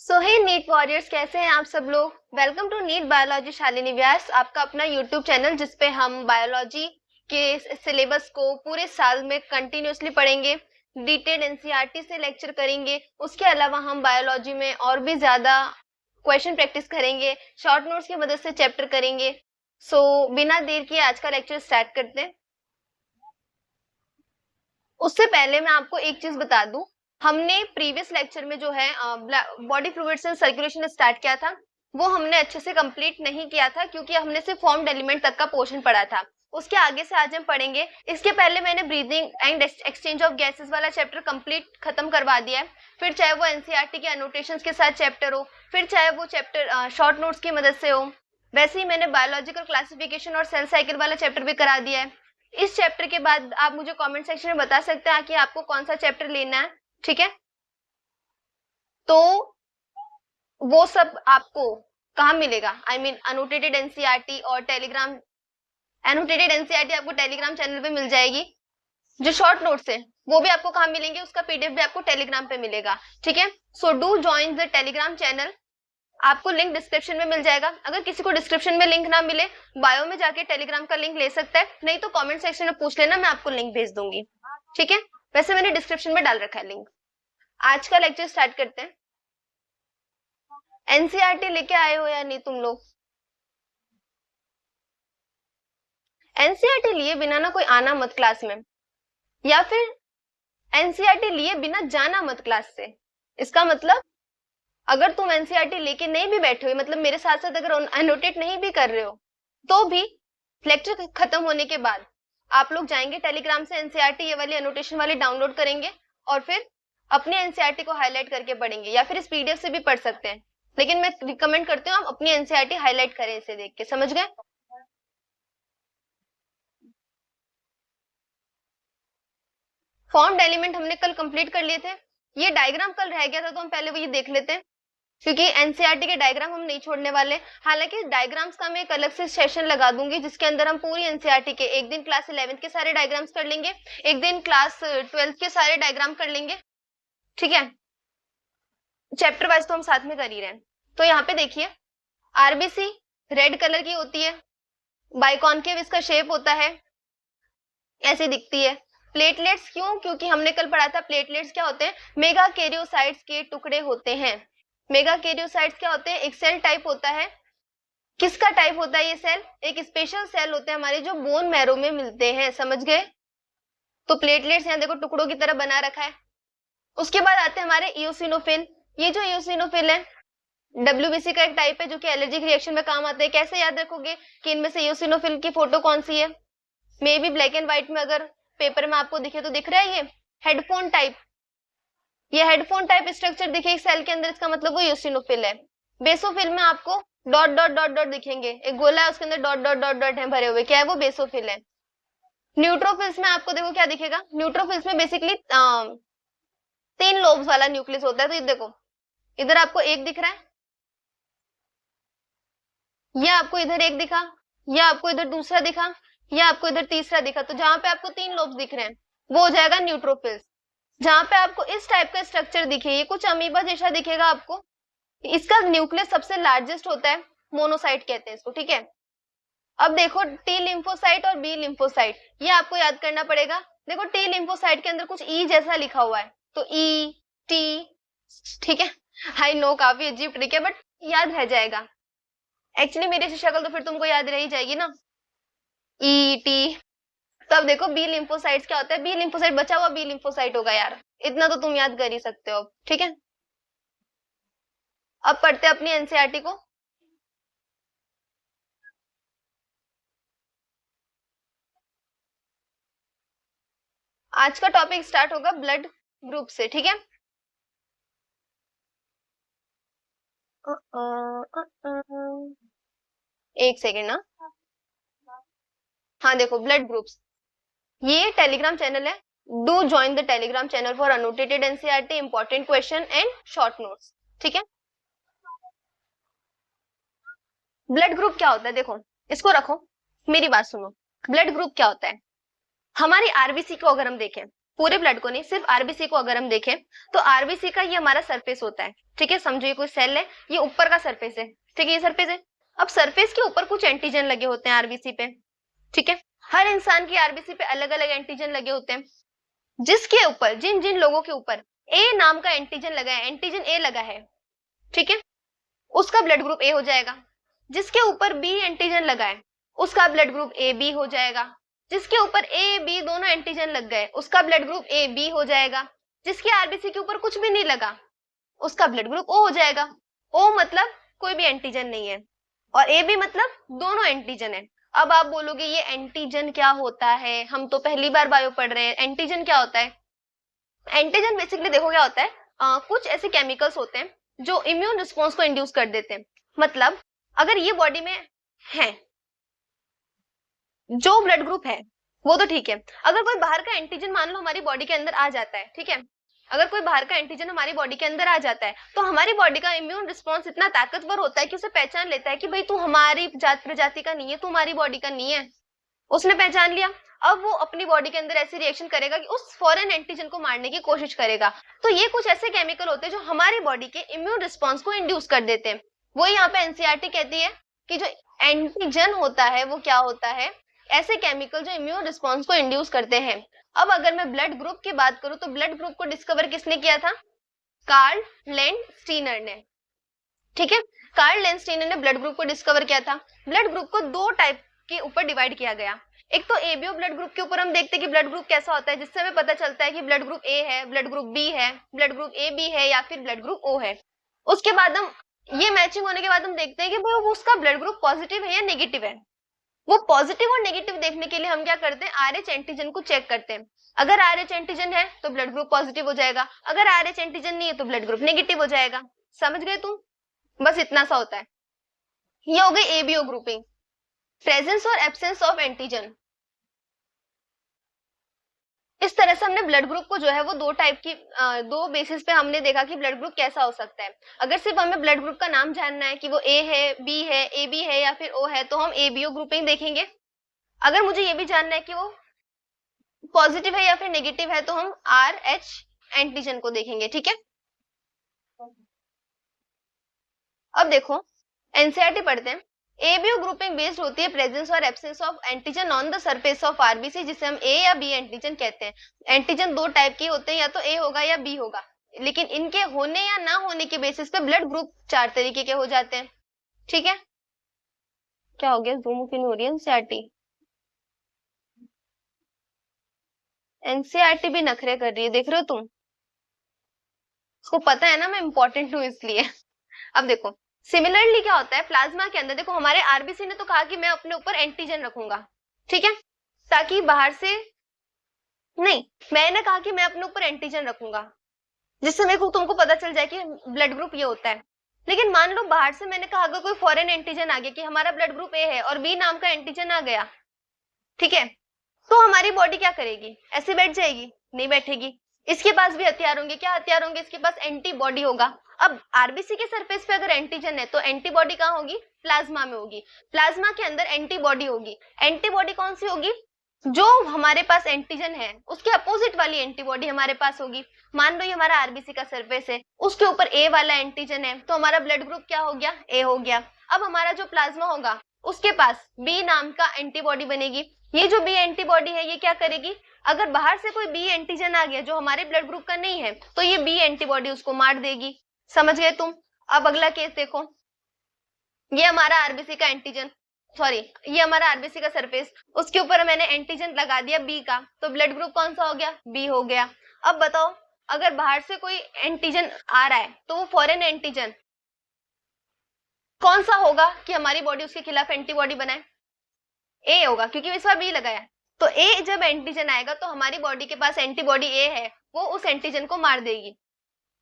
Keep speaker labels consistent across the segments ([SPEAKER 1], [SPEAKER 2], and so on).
[SPEAKER 1] सो हे NEET warriors, कैसे हैं आप सब लोग। Welcome to NEET biology Shalini Vyas, आपका अपना यूट्यूब चैनल जिसपे हम बायोलॉजी के सिलेबस को पूरे साल में कंटिन्यूसली पढ़ेंगे, डिटेल्ड एनसीईआरटी से लेक्चर करेंगे। उसके अलावा हम बायोलॉजी में और भी ज्यादा क्वेश्चन प्रैक्टिस करेंगे, शॉर्ट नोट्स की मदद से चैप्टर करेंगे। बिना देर किए आज का लेक्चर स्टार्ट करते हैं। उससे पहले मैं आपको एक चीज बता दूं, हमने प्रीवियस लेक्चर में जो है body fluids and circulation start किया था, वो हमने अच्छे से कंप्लीट नहीं किया था क्योंकि हमने सिर्फ फॉर्म्ड एलिमेंट तक का पोर्शन पढ़ा था। उसके आगे से आज हम पढ़ेंगे। इसके पहले मैंने breathing and exchange of gases वाला चैप्टर कंप्लीट खत्म करवा दिया है। फिर चाहे वो एनसीईआरटी के एनोटेशंस के साथ चैप्टर हो, फिर चाहे वो चैप्टर शॉर्ट नोट्स की मदद से हो, वैसे ही मैंने बायोलॉजिकल क्लासिफिकेशन और सेल साइकिल वाला चैप्टर भी करा दिया है। इस चैप्टर के बाद आप मुझे कमेंट सेक्शन में बता सकते हैं कि आपको कौन सा चैप्टर लेना है, ठीक है। तो वो सब आपको कहाँ मिलेगा, आई मीन अनोटेटेड एनसीईआरटी और टेलीग्राम। एनोटेटेड एनसीईआरटी आपको टेलीग्राम चैनल पे मिल जाएगी। जो शॉर्ट नोट्स है वो भी आपको कहाँ मिलेंगे, उसका पीडीएफ भी आपको टेलीग्राम पे मिलेगा, ठीक है। So do join the Telegram channel. आपको लिंक डिस्क्रिप्शन में मिल जाएगा। अगर किसी को डिस्क्रिप्शन में लिंक ना मिले, बायो में जाके टेलीग्राम का लिंक ले सकता है, नहीं तो कमेंट सेक्शन में पूछ लेना, मैं आपको लिंक भेज दूंगी, ठीक है। वैसे मैंने डिस्क्रिप्शन में डाल रखा है लिंक। आज का लेक्चर स्टार्ट करते हैं। एनसीईआरटी लेके आए हो या नहीं तुम लोग? एनसीईआरटी लिए बिना ना कोई आना मत क्लास में, या फिर एनसीईआरटी लिए बिना जाना मत क्लास से। इसका मतलब अगर तुम एनसीईआरटी लेके नहीं भी बैठे हो, मतलब मेरे साथ साथ अगर अनोटेट नहीं भी कर रहे हो, तो भी लेक्चर खत्म होने के बाद आप लोग जाएंगे टेलीग्राम से, एनसीईआरटी ये वाली एनोटेशन वाली डाउनलोड करेंगे और फिर अपने एनसीईआरटी को हाईलाइट करके पढ़ेंगे, या फिर इस पीडीएफ से भी पढ़ सकते हैं। लेकिन मैं रिकमेंड करती हूँ आप अपनी एनसीईआरटी हाईलाइट करें इसे देख के, समझ गए। फॉर्म्ड एलिमेंट हमने कल कंप्लीट कर लिए थे। ये डायग्राम कल रह गया था, तो हम पहले वो ये देख लेते हैं, क्योंकि एनसीईआरटी के डायग्राम हम नहीं छोड़ने वाले। हालांकि डायग्राम्स का मैं एक अलग से सेशन लगा दूंगी जिसके अंदर हम पूरी एनसीईआरटी के, एक दिन क्लास 11th के सारे डायग्राम्स कर लेंगे, एक दिन क्लास 12th के सारे डायग्राम कर लेंगे, ठीक है। चैप्टर वाइज तो हम साथ में कर ही रहे हैं। तो यहाँ पे देखिए, आरबीसी रेड कलर की होती है, बाइकॉन्केव इसका शेप होता है, ऐसी दिखती है। प्लेटलेट्स क्यों? क्योंकि हमने कल पढ़ा था प्लेटलेट्स क्या होते हैं, मेगा कैरियोसाइट्स के टुकड़े होते हैं। मेगा कैरियोसाइट्स क्या होते हैं, एक सेल टाइप होता है। किसका टाइप होता है ये सेल? एक स्पेशल सेल होते हैं हमारे जो बोन मैरो में मिलते हैं, समझ गए। तो प्लेटलेट्स यहाँ देखो टुकड़ों की तरह बना रखा है। उसके बाद आते हैं हमारे इओसिनोफिल। ये जो इओसिनोफिल है डब्ल्यूबीसी का एक टाइप है जो कि एलर्जिक रिएक्शन में काम आता है। कैसे याद रखोगे कि इनमें से इओसिनोफिल की फोटो कौन सी है? May be black and white में अगर पेपर में आपको दिखे तो दिख रहा है, ये हेडफोन टाइप। ये हेडफोन टाइप स्ट्रक्चर दिखे एक सेल के अंदर, इसका मतलब वो इओसिनोफिल है। बेसोफिल में आपको डॉट डॉट डॉट डॉट दिखेंगे, एक गोला है उसके अंदर डॉट डॉट डॉट डॉट है भरे हुए, क्या है वो? बेसोफिल है। न्यूट्रोफिल्स में आपको देखो क्या दिखेगा, न्यूट्रोफिल्स में बेसिकली 3 लोब्स वाला न्यूक्लियस होता है। तो ये देखो, इधर आपको एक दिख रहा है, ये आपको इधर एक दिखा, ये आपको इधर दूसरा दिखा, ये आपको इधर तीसरा दिखा। तो जहां पे आपको 3 लोब्स दिख रहे हैं वो हो जाएगा न्यूट्रोफिल्स। जहां पे आपको इस टाइप का स्ट्रक्चर दिखे, ये कुछ अमीबा जैसा दिखेगा आपको, इसका न्यूक्लियस सबसे लार्जेस्ट होता है, मोनोसाइट कहते हैं इसको, ठीक है। अब देखो टी लिम्फोसाइट और बी लिम्फोसाइट, ये आपको याद करना पड़ेगा। देखो टी लिम्फोसाइट के अंदर कुछ ई जैसा लिखा हुआ है, तो ई टी, ठीक है। आई नो काफी अजीब ट्रिक है, बट याद रह जाएगा। एक्चुअली मेरी शक्ल तो फिर तुमको याद रह ही जाएगी ना, ई टी। तब देखो बी लिम्फोसाइट्स क्या होता है, बी लिम्फोसाइट बचा हुआ बी लिम्फोसाइट होगा यार, इतना तो तुम याद कर ही सकते हो, ठीक है। अब पढ़ते हैं अपनी एनसीईआरटी को। आज का टॉपिक स्टार्ट होगा ब्लड ग्रुप से, ठीक है। एक सेकेंड ना, हाँ देखो ब्लड ग्रुप्स, ये टेलीग्राम चैनल है। Do join the Telegram channel for annotated NCERT, important question and short notes, ठीक है। ब्लड ग्रुप क्या होता है, देखो इसको रखो, मेरी बात सुनो। ब्लड ग्रुप क्या होता है, हमारी आरबीसी को अगर हम देखें पूरे ब्लड को नहीं, सिर्फ आरबीसी को अगर हम देखें तो आरबीसी का ये हमारा सरफेस होता है, ठीक है। समझो ये कोई सेल है, ये ऊपर का सरफेस है, ठीक है, ये सरफेस है। अब सरफेस के ऊपर कुछ एंटीजन लगे होते हैं आरबीसी पे, ठीक है। हर इंसान की आरबीसी पे अलग अलग एंटीजन लगे होते हैं, जिसके ऊपर जिन जिन लोगों के ऊपर ए नाम का एंटीजन लगा है, एंटीजन ए लगा है, ठीक है, उसका ब्लड ग्रुप ए हो जाएगा। जिसके ऊपर बी एंटीजन लगा है उसका ब्लड ग्रुप ए बी हो जाएगा। जिसके ऊपर ए बी दोनों एंटीजन लग गए उसका ब्लड ग्रुप ए बी हो जाएगा। जिसके आरबीसी के ऊपर कुछ भी नहीं लगा उसका ब्लड ग्रुप ओ हो जाएगा। ओ मतलब कोई भी एंटीजन नहीं है और ए बी मतलब दोनों एंटीजन है। अब आप बोलोगे ये एंटीजन क्या होता है, हम तो पहली बार बायो पढ़ रहे हैं, एंटीजन क्या होता है। एंटीजन बेसिकली देखो क्या होता है, कुछ ऐसे केमिकल्स होते हैं जो इम्यून रिस्पॉन्स को इंड्यूस कर देते हैं। मतलब अगर ये बॉडी में है जो ब्लड ग्रुप है वो तो ठीक है, अगर कोई बाहर का एंटीजन मान लो हमारी बॉडी के अंदर आ जाता है, ठीक है, अगर कोई बाहर का एंटीजन हमारी बॉडी के अंदर आ जाता है तो हमारी बॉडी का इम्यून रिस्पॉन्स इतना ताकतवर होता है कि उसे पहचान लेता है कि भाई तू हमारी जात प्रजाति का नहीं है, तू हमारी बॉडी का नहीं है। उसने पहचान लिया, अब वो अपनी बॉडी के अंदर ऐसे रिएक्शन करेगा कि उस फॉरेन एंटीजन को मारने की कोशिश करेगा। तो ये कुछ ऐसे केमिकल होते हैं जो हमारी बॉडी के इम्यून रिस्पॉन्स को इंड्यूस कर देते हैं। वो यहाँ पे एनसीईआरटी कहती है कि जो एंटीजन होता है वो क्या होता है, ऐसे केमिकल जो इम्यून रिस्पॉन्स को इंड्यूस करते हैं। अब अगर मैं ब्लड ग्रुप की बात करूं तो ब्लड ग्रुप को डिस्कवर किसने किया था, कार्ल लैंडस्टीनर ने, ठीक है। कार्ल लैंडस्टीनर ने ब्लड ग्रुप को डिस्कवर किया था। ब्लड ग्रुप को दो टाइप के ऊपर डिवाइड किया गया। एक तो एबीओ ब्लड ग्रुप के ऊपर हम देखते हैं कि ब्लड ग्रुप कैसा होता है, जिससे हमें पता चलता है कि ब्लड ग्रुप ए है, ब्लड ग्रुप बी है, ब्लड ग्रुप ए बी है या फिर ब्लड ग्रुप ओ है। उसके बाद हम ये मैचिंग होने के बाद हम देखते हैं कि भाई वो उसका ब्लड ग्रुप पॉजिटिव है या नेगेटिव है। वो पॉजिटिव और नेगेटिव देखने के लिए हम क्या करते हैं, आरएच एंटीजन को चेक करते हैं। अगर आरएच एंटीजन है तो ब्लड ग्रुप पॉजिटिव हो जाएगा, अगर आरएच एंटीजन नहीं है तो ब्लड ग्रुप नेगेटिव हो जाएगा। समझ गए तुम, बस इतना सा होता है। ये हो गई एबीओ ग्रुपिंग, प्रेजेंस और एब्सेंस ऑफ एंटीजन। इस तरह से हमने ब्लड ग्रुप को जो है वो दो टाइप की दो बेसिस पे हमने देखा कि ब्लड ग्रुप कैसा हो सकता है। अगर सिर्फ हमें ब्लड ग्रुप का नाम जानना है कि वो ए है, बी है, ए बी है या फिर ओ है तो हम एबीओ ग्रुपिंग देखेंगे। अगर मुझे ये भी जानना है कि वो पॉजिटिव है या फिर नेगेटिव है तो हम आर एच एंटीजन को देखेंगे, ठीक है। अब देखो एनसीईआरटी पढ़ते हैं। एबीओ ग्रुपिंग बेस्ड होती है प्रेजेंस और absence of antigen on the surface of RBC, जिसे हम ए या बी एंटीजन कहते हैं। एंटीजन दो टाइप के होते हैं, या तो ए होगा या बी होगा, लेकिन इनके होने या ना होने के बेसिस पे ब्लड ग्रुप चार तरीके के हो जाते हैं, ठीक है। क्या हो गया, जूम क्यों नहीं हो रही है एनसीईआरटी? एनसीईआरटी भी नखरे कर रही है, देख रहे हो तुम, उसको पता है ना मैं इंपॉर्टेंट हूँ इसलिए। अब देखो सिमिलरली क्या होता है प्लाज्मा के अंदर, देखो हमारे आरबीसी ने तो कहा कि मैं अपने ऊपर एंटीजन रखूंगा, ठीक है, ताकि बाहर से नहीं, मैंने कहा कि मैं अपने ऊपर एंटीजन रखूंगा जिससे मेरे को तुमको पता चल जाए कि ब्लड ग्रुप ये होता है। लेकिन मान लो बाहर से मैंने कहा अगर कोई फॉरेन एंटीजन आ गया कि हमारा ब्लड ग्रुप ए है और बी नाम का एंटीजन आ गया, ठीक है, तो हमारी बॉडी क्या करेगी, ऐसे बैठ जाएगी? नहीं बैठेगी। इसके पास भी हथियार होंगे, क्या हथियार होंगे, इसके पास एंटीबॉडी होगा। अब आरबीसी के सरफेस पे अगर एंटीजन है तो एंटीबॉडी कहाँ होगी, प्लाज्मा में होगी। प्लाज्मा के अंदर एंटीबॉडी होगी। एंटीबॉडी कौन सी होगी, जो हमारे पास एंटीजन है उसके अपोजिट वाली एंटीबॉडी हमारे पास होगी। मान लो ये हमारा आरबीसी का सरफेस है, उसके ऊपर ए वाला एंटीजन है तो हमारा ब्लड ग्रुप क्या हो गया, ए हो गया। अब हमारा जो प्लाज्मा होगा उसके पास बी नाम का एंटीबॉडी बनेगी। ये जो बी एंटीबॉडी है ये क्या करेगी, अगर बाहर से कोई बी एंटीजन आ गया जो हमारे ब्लड ग्रुप का नहीं है तो ये बी एंटीबॉडी उसको मार देगी। समझ गए तुम। अब अगला केस देखो, ये हमारा आरबीसी का एंटीजन, सॉरी ये हमारा आरबीसी का सरफेस, उसके ऊपर मैंने एंटीजन लगा दिया बी का, तो ब्लड ग्रुप कौन सा हो गया, बी हो गया। अब बताओ अगर बाहर से कोई एंटीजन आ रहा है तो वो फॉरेन एंटीजन कौन सा होगा कि हमारी बॉडी उसके खिलाफ एंटीबॉडी बनाए, ए होगा, क्योंकि इस बार बी लगाया। तो ए जब एंटीजन आएगा तो हमारी बॉडी के पास एंटीबॉडी ए है, वो उस एंटीजन को मार देगी।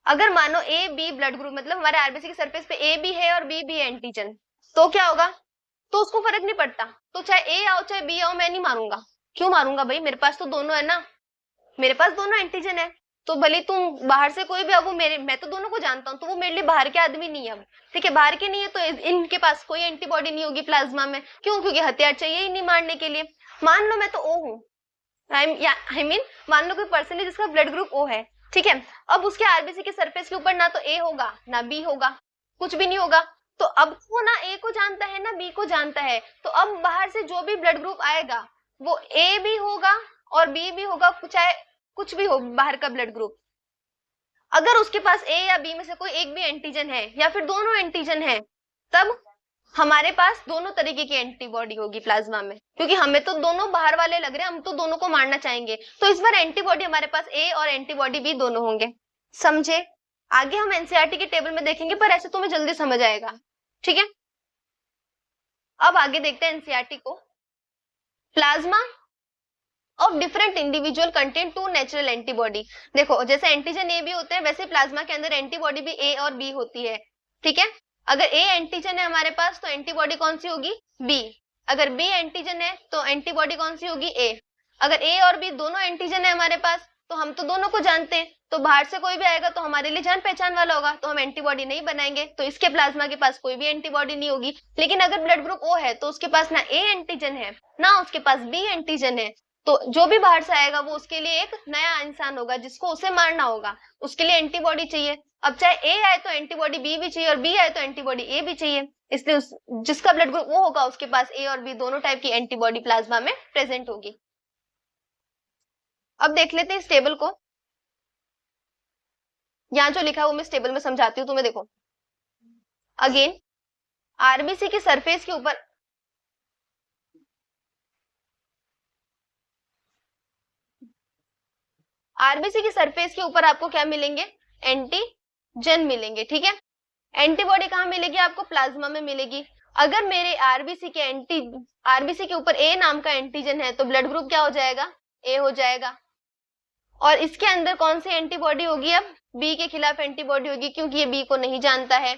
[SPEAKER 1] अगर मानो ए बी ब्लड ग्रुप मतलब हमारे आरबीसी के सरफेस पे ए भी है और बी भी एंटीजन, तो क्या होगा, तो उसको फर्क नहीं पड़ता, तो चाहे ए आओ चाहे बी आओ मैं नहीं मारूंगा। क्यों मारूंगा भाई, मेरे पास तो दोनों है ना, मेरे पास दोनों एंटीजन है, तो भले तुम बाहर से कोई भी आओ, वो मेरे, मैं तो दोनों को जानता हूँ, तो वो मेरे लिए बाहर के आदमी नहीं है। अब ठीक है, बाहर के नहीं है तो इनके पास कोई एंटीबॉडी नहीं होगी प्लाज्मा में, क्यों, क्योंकि हथियार चाहिए ही नहीं मारने के लिए। मान लो मैं तो ओ हूँ, आई मीन मान लो कोई पर्सन है जिसका ब्लड ग्रुप ओ है, ठीक है। अब उसके आरबीसी के सरफेस के ऊपर ना तो ए होगा ना बी होगा, कुछ भी नहीं होगा। तो अब वो ना ए को जानता है ना बी को जानता है, तो अब बाहर से जो भी ब्लड ग्रुप आएगा वो ए भी होगा और बी भी होगा, चाहे कुछ भी हो बाहर का ब्लड ग्रुप। अगर उसके पास ए या बी में से कोई एक भी एंटीजन है या फिर दोनों एंटीजन है, तब हमारे पास दोनों तरीके की एंटीबॉडी होगी प्लाज्मा में, क्योंकि हमें तो दोनों बाहर वाले लग रहे हैं, हम तो दोनों को मारना चाहेंगे। तो इस बार एंटीबॉडी हमारे पास ए और एंटीबॉडी बी दोनों होंगे। समझे? आगे हम एनसीईआरटी के टेबल में देखेंगे, पर ऐसे तुम्हें जल्दी समझ आएगा, ठीक है। अब आगे देखते हैं एनसीईआरटी को। Plasma of different individual contain two natural antibody. देखो जैसे एंटीजन ए बी होते हैं, वैसे प्लाज्मा के अंदर एंटीबॉडी भी ए और बी होती है, ठीक है। अगर ए एंटीजन है हमारे पास तो एंटीबॉडी कौन सी होगी? बी। अगर बी एंटीजन है तो एंटीबॉडी कौन सी होगी? ए। अगर ए और बी दोनों एंटीजन है हमारे पास तो हम तो दोनों को जानते हैं, तो बाहर से कोई भी आएगा तो हमारे लिए जान पहचान वाला होगा, तो हम एंटीबॉडी नहीं बनाएंगे, तो इसके प्लाज्मा के पास कोई भी एंटीबॉडी नहीं होगी। लेकिन अगर ब्लड ग्रुप ओ है तो उसके पास ना ए एंटीजन है ना उसके पास बी एंटीजन है, तो जो भी बाहर से आएगा वो उसके लिए एक नया इंसान होगा जिसको उसे मारना होगा, उसके लिए एंटीबॉडी चाहिए। अब चाहे ए आए तो एंटीबॉडी बी भी चाहिए और बी आए तो एंटीबॉडी ए भी चाहिए, इसलिए जिसका ब्लड ग्रुप वो होगा उसके पास ए और बी दोनों टाइप की एंटीबॉडी प्लाज्मा में प्रेजेंट होगी। अब देख लेते हैं इस टेबल को। यहाँ जो लिखा है वो मैं इस टेबल में समझाती हूँ तुम्हें। देखो अगेन आरबीसी की सरफेस के ऊपर आरबीसी की सरफेस के ऊपर आपको क्या मिलेंगे? एंटीजन मिलेंगे, ठीक है। एंटीबॉडी कहाँ मिलेगी आपको? प्लाज्मा में मिलेगी। अगर मेरे आरबीसी के ऊपर ए नाम का एंटीजन है तो ब्लड ग्रुप क्या हो जाएगा? ए हो जाएगा। और इसके अंदर कौन सी एंटीबॉडी होगी? अब बी के खिलाफ एंटीबॉडी होगी, क्योंकि ये बी को नहीं जानता है।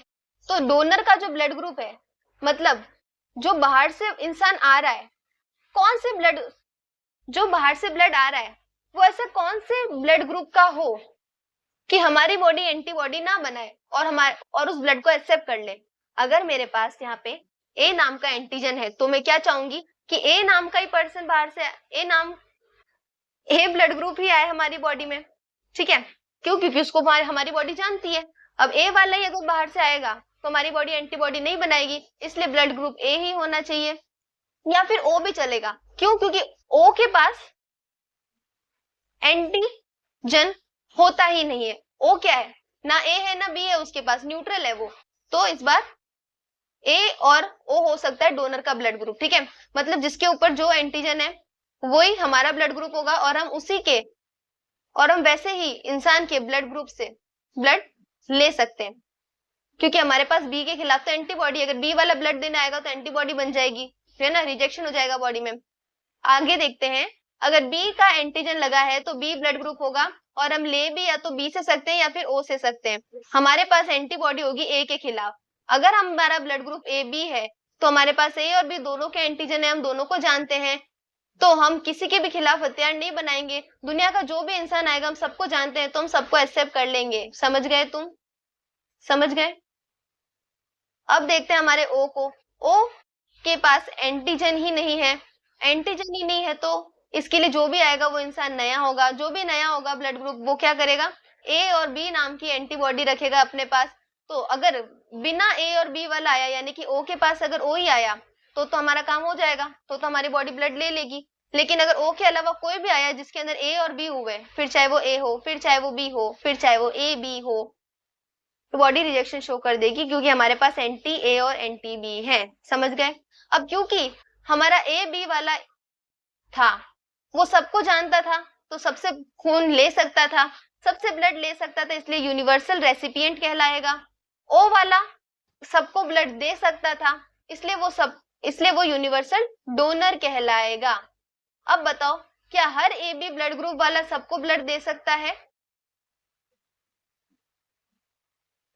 [SPEAKER 1] तो डोनर का जो ब्लड ग्रुप है, मतलब जो बाहर से इंसान आ रहा है, कौन से ब्लड जो बाहर से ब्लड आ रहा है वो ऐसे कौन से ब्लड ग्रुप का हो कि हमारी बॉडी एंटीबॉडी ना बनाए और उस ब्लड को एक्सेप्ट कर ले। अगर मेरे पास यहाँ पे ए नाम का एंटीजन है तो मैं क्या चाहूंगी कि ए नाम का ही पर्सन बाहर से ए ब्लड ग्रुप ही आए हमारी बॉडी में, ठीक है। क्यों? क्योंकि उसको हमारी बॉडी जानती है। अब ए वाला ही अगर बाहर से आएगा तो हमारी बॉडी एंटीबॉडी नहीं बनाएगी, इसलिए ब्लड ग्रुप ए ही होना चाहिए, या फिर ओ भी चलेगा। क्यों? क्योंकि ओ के पास एंटीजन होता ही नहीं है। ओ क्या है? ना ए है ना बी है, उसके पास न्यूट्रल है वो। तो इस बार ए और ओ हो सकता है डोनर का ब्लड ग्रुप, ठीक है। मतलब जिसके ऊपर जो एंटीजन है वही हमारा ब्लड ग्रुप होगा और हम वैसे ही इंसान के ब्लड ग्रुप से ब्लड ले सकते हैं, क्योंकि हमारे पास बी के खिलाफ तो एंटीबॉडी, अगर बी वाला ब्लड देने आएगा तो एंटीबॉडी बन जाएगी, है ना, रिजेक्शन हो जाएगा बॉडी में। आगे देखते हैं, अगर बी का एंटीजन लगा है तो बी ब्लड ग्रुप होगा और हम ले भी या तो बी से सकते हैं या फिर ओ से सकते हैं। हमारे पास एंटीबॉडी होगी ए के खिलाफ। अगर हमारा ब्लड ग्रुप ए बी है तो हमारे पास ए और बी दोनों के एंटीजन है, हम दोनों को जानते हैं, तो हम किसी के भी खिलाफ हथियार नहीं बनाएंगे। दुनिया का जो भी इंसान आएगा हम सबको जानते हैं, तो हम सबको एक्सेप्ट कर लेंगे। समझ गए तुम? समझ गए? अब देखते हैं हमारे ओ को। ओ के पास एंटीजन ही नहीं है, एंटीजन ही नहीं है तो इसके लिए जो भी आएगा वो इंसान नया होगा। जो भी नया होगा ब्लड ग्रुप वो क्या करेगा? ए और बी नाम की एंटीबॉडी रखेगा अपने पास। तो अगर बिना ए और बी वाला आया, यानी कि ओ के पास अगर ओ ही आया तो हमारा काम हो जाएगा, तो हमारी बॉडी ब्लड ले लेगी। लेकिन अगर ओ के अलावा कोई भी आया जिसके अंदर ए और बी हुए, फिर चाहे वो ए हो, फिर चाहे वो बी हो, फिर चाहे वो ए बी हो, तो बॉडी रिजेक्शन शो कर देगी, क्योंकि हमारे पास एंटी ए और एंटी बी है। समझ गए? अब क्योंकि हमारा ए बी वाला था, वो सबको जानता था, तो सबसे खून ले सकता था, सबसे ब्लड ले सकता था, इसलिए यूनिवर्सल रेसिपिएंट कहलाएगा। ओ वाला सबको ब्लड दे सकता था, इसलिए वो यूनिवर्सल डोनर कहलाएगा। अब बताओ, क्या हर ए बी ब्लड ग्रुप वाला सबको ब्लड दे सकता है?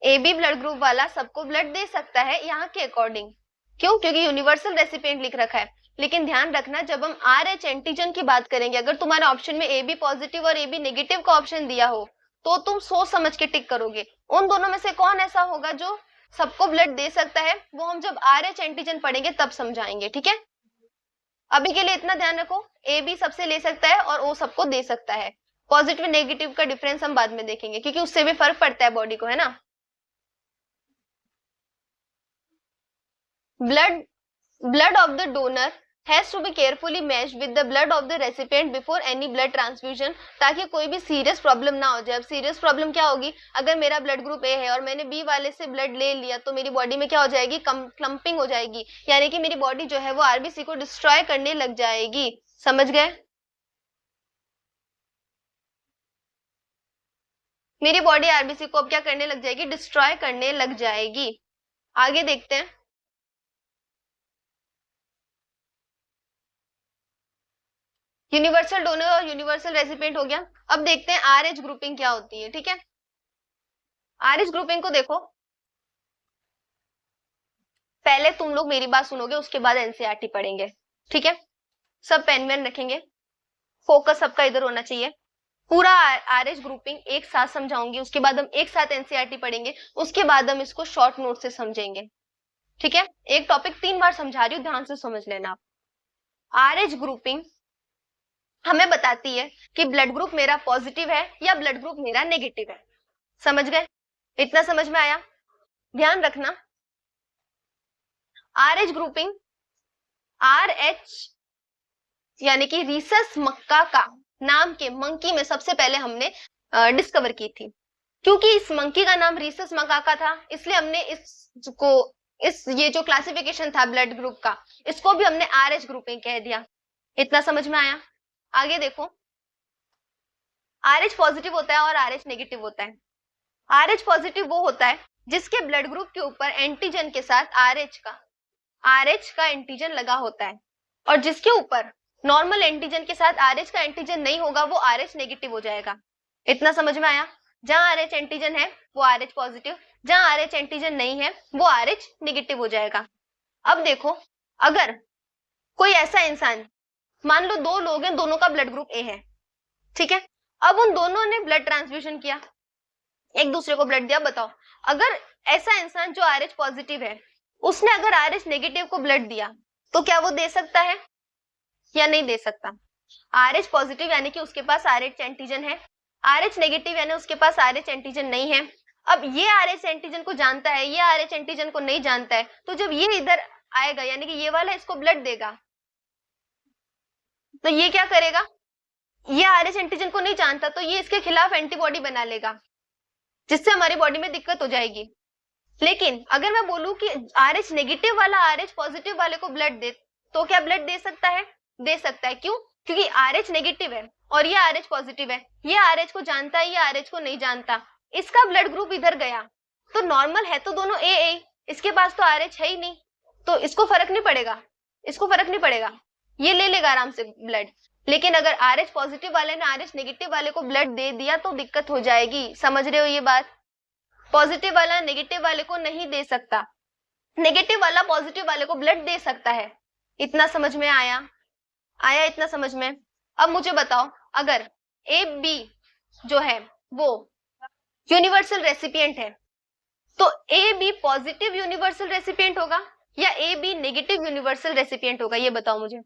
[SPEAKER 1] ए बी ब्लड ग्रुप वाला सबको ब्लड दे सकता है यहाँ के अकॉर्डिंग। क्यों? क्योंकि यूनिवर्सल रेसिपिएंट लिख रखा है। लेकिन ध्यान रखना, जब हम RH एंटीजन की बात करेंगे, अगर तुम्हारे ऑप्शन में ए बी पॉजिटिव और ए बी नेगेटिव का ऑप्शन दिया हो तो तुम सोच समझ के टिक करोगे। उन दोनों में से कौन ऐसा होगा जो सबको ब्लड दे सकता है, वो हम जब RH एंटीजन पढ़ेंगे तब समझाएंगे, ठीक है। अभी के लिए इतना ध्यान रखो, ए बी सबसे ले सकता है और ओ सबको दे सकता है। पॉजिटिव नेगेटिव का डिफरेंस हम बाद में देखेंगे, क्योंकि उससे भी फर्क पड़ता है बॉडी को, है ना। Blood of the donor has to be carefully matched with the blood of the recipient before any blood transfusion, ताकि कोई भी सीरियस प्रॉब्लम ना हो जाए। अब सीरियस प्रॉब्लम क्या होगी, अगर मेरा ब्लड ग्रुप ए है और मैंने बी वाले से ब्लड ले लिया तो मेरी बॉडी में क्या हो जाएगी, क्लम्पिंग हो जाएगी, यानी कि मेरी बॉडी जो है वो आरबीसी को डिस्ट्रॉय करने लग जाएगी। समझ गए, मेरी बॉडी आरबीसी को अब क्या करने लग जाएगी, डिस्ट्रॉय करने लग जाएगी। आगे देखते हैं। यूनिवर्सल डोनर और यूनिवर्सल रेसिपिएंट हो गया। अब देखते हैं आरएच ग्रुपिंग क्या होती है। ठीक है, आरएच ग्रुपिंग को देखो, पहले तुम लोग मेरी बात सुनोगे, उसके बाद एनसीईआरटी पढ़ेंगे। ठीक है, सब पेन वेन रखेंगे, फोकस सबका इधर होना चाहिए। पूरा आरएच ग्रुपिंग एक साथ समझाऊंगी, उसके बाद हम एक साथ एनसीईआरटी पढ़ेंगे, उसके बाद हम इसको शॉर्ट नोट से समझेंगे। ठीक है, एक टॉपिक 3 बार समझा रही हूँ, ध्यान से समझ लेना आप। आरएच ग्रुपिंग हमें बताती है कि ब्लड ग्रुप मेरा पॉजिटिव है या ब्लड ग्रुप मेरा नेगेटिव है। समझ गए, इतना समझ में आया, ध्यान रखना। आरएच ग्रुपिंग, आरएच यानी कि रीसस मक्का नाम के मंकी में सबसे पहले हमने डिस्कवर की थी। क्योंकि इस मंकी का नाम रीसस मकाका था, इसलिए हमने ये जो क्लासिफिकेशन था ब्लड ग्रुप का, इसको भी हमने आरएच ग्रुपिंग कह दिया। इतना समझ में आया। आगे देखो, आरएच पॉजिटिव होता है और आरएच नेगेटिव होता है। आरएच पॉजिटिव वो होता है जिसके ब्लड ग्रुप के ऊपर एंटीजन के साथ आरएच का एंटीजन लगा होता है, और जिसके ऊपर नॉर्मल एंटीजन के साथ आरएच का एंटीजन नहीं होगा वो आरएच नेगेटिव हो जाएगा। इतना समझ में आया। जहां आरएच एंटीजन है वो आरएच पॉजिटिव, जहां आरएच एंटीजन नहीं है वो आरएच नेगेटिव हो जाएगा। अब देखो, अगर कोई ऐसा इंसान, मान लो 2 लोग हैं, दोनों का ब्लड ग्रुप ए है। ठीक है, अब उन दोनों ने ब्लड ट्रांसफ्यूजन किया, एक दूसरे को ब्लड दिया। बताओ, अगर ऐसा इंसान जो आरएच पॉजिटिव है, उसने अगर आरएच नेगेटिव को ब्लड दिया तो क्या वो दे सकता है या नहीं दे सकता? आरएच पॉजिटिव यानी कि उसके पास आरएच एंटीजन है, आरएच नेगेटिव यानी उसके पास आरएच एंटीजन नहीं है। अब ये आरएच एंटीजन को जानता है, ये आरएच एंटीजन को नहीं जानता है, तो जब ये इधर आएगा यानी कि ये वाला इसको ब्लड देगा, तो ये क्या करेगा, ये आरएच एंटीजन को नहीं जानता, तो ये इसके खिलाफ एंटीबॉडी बना लेगा, जिससे हमारी बॉडी में दिक्कत हो जाएगी। लेकिन अगर मैं बोलूं कि आरएच नेगेटिव वाला आरएच पॉजिटिव वाले को ब्लड दे, तो क्या ब्लड दे सकता है? दे सकता है। क्यों? क्योंकि आरएच नेगेटिव है और ये आरएच पॉजिटिव है, ये आरएच को जानता है, ये आरएच को नहीं जानता। इसका ब्लड ग्रुप इधर गया तो नॉर्मल है तो दोनों ए, इसके पास तो आरएच है ही नहीं, तो इसको फर्क नहीं पड़ेगा, इसको फर्क नहीं पड़ेगा, ये ले लेगा आराम से ब्लड। लेकिन अगर आरएच पॉजिटिव वाले ने आरएच नेगेटिव वाले को ब्लड दे दिया तो दिक्कत हो जाएगी। समझ रहे हो ये बात? पॉजिटिव वाला नेगेटिव वाले को नहीं दे सकता, नेगेटिव वाला पॉजिटिव वाले को ब्लड दे सकता है। इतना समझ में आया? आया इतना समझ में? अब मुझे बताओ, अगर ए बी जो है वो यूनिवर्सल रेसिपिएंट है, तो A B positive universal recipient होगा या A B negative universal recipient होगा? ये बताओ मुझे।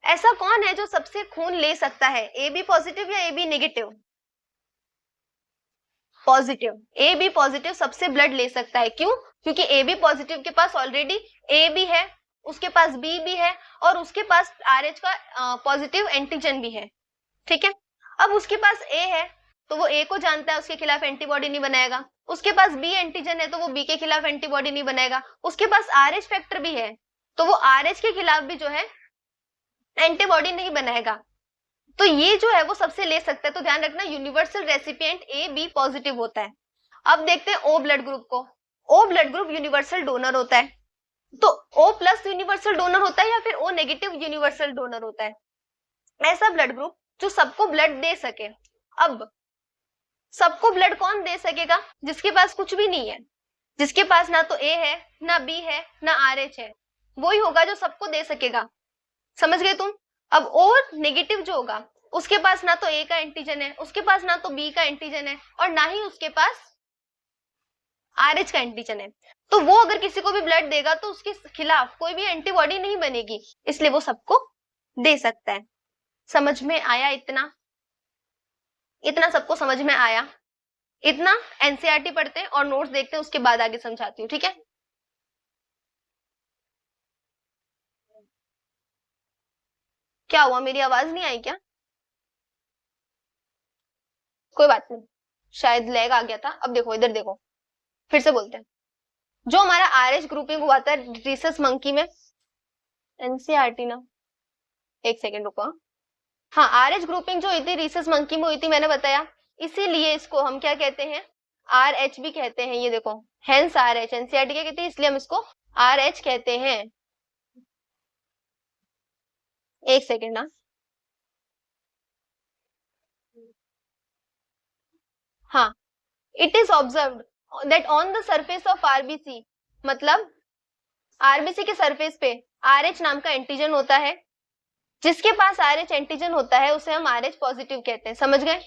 [SPEAKER 1] ऐसा कौन है जो सबसे खून ले सकता है, ए बी पॉजिटिव या A B negative? Positive, A B positive सबसे ब्लड ले सकता है। क्यों? क्योंकि ए बी पॉजिटिव के पास ऑलरेडी ए बी है, उसके पास बी भी है और उसके पास आरएच का पॉजिटिव एंटीजन भी है। ठीक है, अब उसके पास ए है तो वो ए को जानता है, उसके खिलाफ एंटीबॉडी नहीं बनाएगा। उसके पास बी एंटीजन है तो वो बी के खिलाफ एंटीबॉडी नहीं बनाएगा। उसके पास आरएच फैक्टर भी है तो वो आरएच के खिलाफ भी जो है एंटीबॉडी नहीं बनाएगा। तो ये जो है वो सबसे ले सकता है। तो ध्यान रखना, universal recipient A B positive होता है। अब देखते हैं ओ ब्लड ग्रुप को। O blood group universal donor होता है। तो ओ प्लस यूनिवर्सल डोनर होता है या फिर ओ नेगेटिव यूनिवर्सल डोनर होता है? ऐसा ब्लड ग्रुप जो सबको ब्लड दे सके। अब सबको ब्लड कौन दे सकेगा? जिसके पास कुछ भी नहीं है, जिसके पास ना तो ए है, ना बी है, ना आरएच है, वही होगा जो सबको दे सकेगा। समझ गए तुम? अब ओ नेगेटिव जो होगा उसके पास ना तो ए का एंटीजन है, उसके पास ना तो बी का एंटीजन है और ना ही उसके पास आरएच का एंटीजन है। तो वो अगर किसी को भी ब्लड देगा तो उसके खिलाफ कोई भी एंटीबॉडी नहीं बनेगी, इसलिए वो सबको दे सकता है। समझ में आया? इतना इतना सबको समझ में आया? इतना एनसीईआरटी पढ़ते हैं और नोट्स देखते हैं, उसके बाद आगे समझाती हूँ, ठीक है? क्या हुआ, मेरी आवाज नहीं आई क्या? कोई बात नहीं, शायद लैग आ गया था। अब देखो, इधर देखो, फिर से बोलते हैं। जो हमारा आरएच ग्रुपिंग हुआ था रिसस मंकी में, एनसीईआरटी ना, एक सेकेंड रुको। हाँ, आरएच ग्रुपिंग जो हुई थी रिसस मंकी में हुई थी, मैंने बताया, इसीलिए इसको हम क्या कहते हैं, आर एच भी कहते हैं। ये देखो, हेंस आर एच, एनसीईआरटी क्या कहती है, इसलिए हम इसको आर एच कहते हैं। एक सेकेंड ना, हाँ, it is observed that on the surface of RBC, मतलब आरबीसी के सरफेस पे आरएच नाम का एंटीजन होता है। जिसके पास आरएच एंटीजन होता है उसे हम आरएच पॉजिटिव कहते हैं, समझ गए?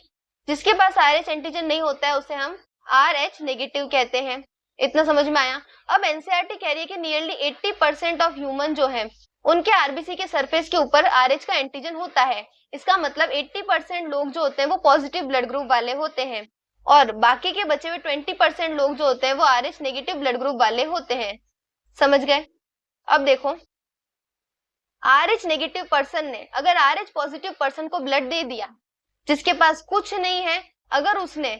[SPEAKER 1] जिसके पास आरएच एंटीजन नहीं होता है उसे हम आरएच नेगेटिव कहते हैं। इतना समझ में आया? अब एनसीईआरटी कह रही है कि नियरली 80% ऑफ ह्यूमन जो है उनके आरबीसी के सरफेस के ऊपर आरएच का एंटीजन होता है। इसका मतलब 80% लोग जो होते हैं वो पॉजिटिव ब्लड ग्रुप वाले होते हैं, और बाकी के बचे हुए 20% लोग जो होते हैं वो आरएच नेगेटिव ब्लड ग्रुप वाले होते हैं। समझ गए? अब देखो, आरएच नेगेटिव पर्सन ने अगर आरएच पॉजिटिव पर्सन को ब्लड दे दिया जिसके पास कुछ नहीं है, अगर उसने,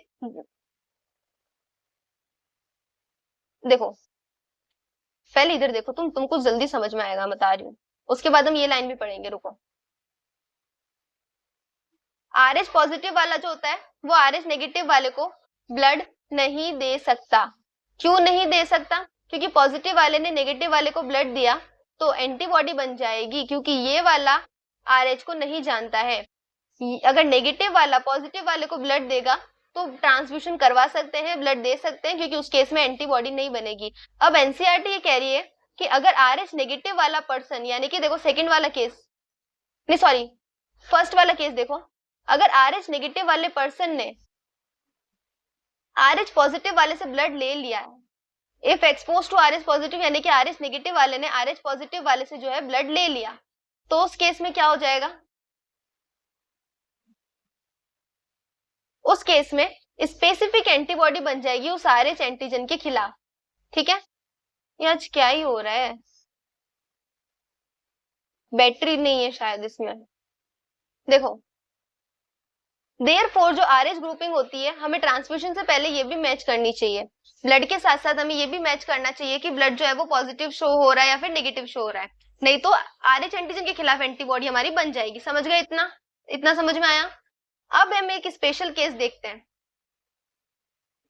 [SPEAKER 1] देखो पहले इधर देखो, तुमको जल्दी समझ में आएगा, बता रही हूँ, उसके बाद हम ये लाइन भी पढ़ेंगे, रुको। आरएच पॉजिटिव वाला जो होता है वो आरएच नेगेटिव वाले को ब्लड नहीं दे सकता। क्यों नहीं दे सकता? क्योंकि पॉजिटिव वाले ने नेगेटिव वाले को ब्लड दिया तो एंटीबॉडी बन जाएगी, क्योंकि ये वाला आरएच को नहीं जानता है। अगर नेगेटिव वाला पॉजिटिव वाले को ब्लड देगा तो ट्रांसफ्यूजन करवा सकते हैं, ब्लड दे सकते हैं, क्योंकि उस केस में एंटीबॉडी नहीं बनेगी। अब एनसीईआरटी ये कह रही है कि अगर आरएच नेगेटिव वाला पर्सन, यानी कि देखो सेकंड वाला केस, नहीं सॉरी, फर्स्ट वाला केस देखो, अगर आरएच नेगेटिव वाले पर्सन ने आरएच पॉजिटिव वाले से ब्लड ले लिया है, if expose to RH positive, यानी कि आरएच नेगेटिव वाले ने आरएच पॉजिटिव वाले से जो है ब्लड ले लिया, तो उस केस में क्या हो जाएगा, उस केस में स्पेसिफिक एंटीबॉडी बन जाएगी उस आरएच एंटीजन के खिलाफ। ठीक है? ये आज क्या ही हो रहा है, बैटरी नहीं है शायद इसमें। देखो, देयरफॉर जो आरएच ग्रुपिंग होती है हमें ट्रांसफ्यूजन से पहले ये भी मैच करनी चाहिए, ब्लड के साथ साथ हमें ये भी मैच करना चाहिए कि ब्लड जो है वो पॉजिटिव शो हो रहा है या फिर नेगेटिव शो हो रहा है, नहीं तो आरएच एंटीजन के खिलाफ एंटीबॉडी हमारी बन जाएगी। समझ गए? इतना इतना समझ में आया? अब हम एक स्पेशल केस देखते हैं,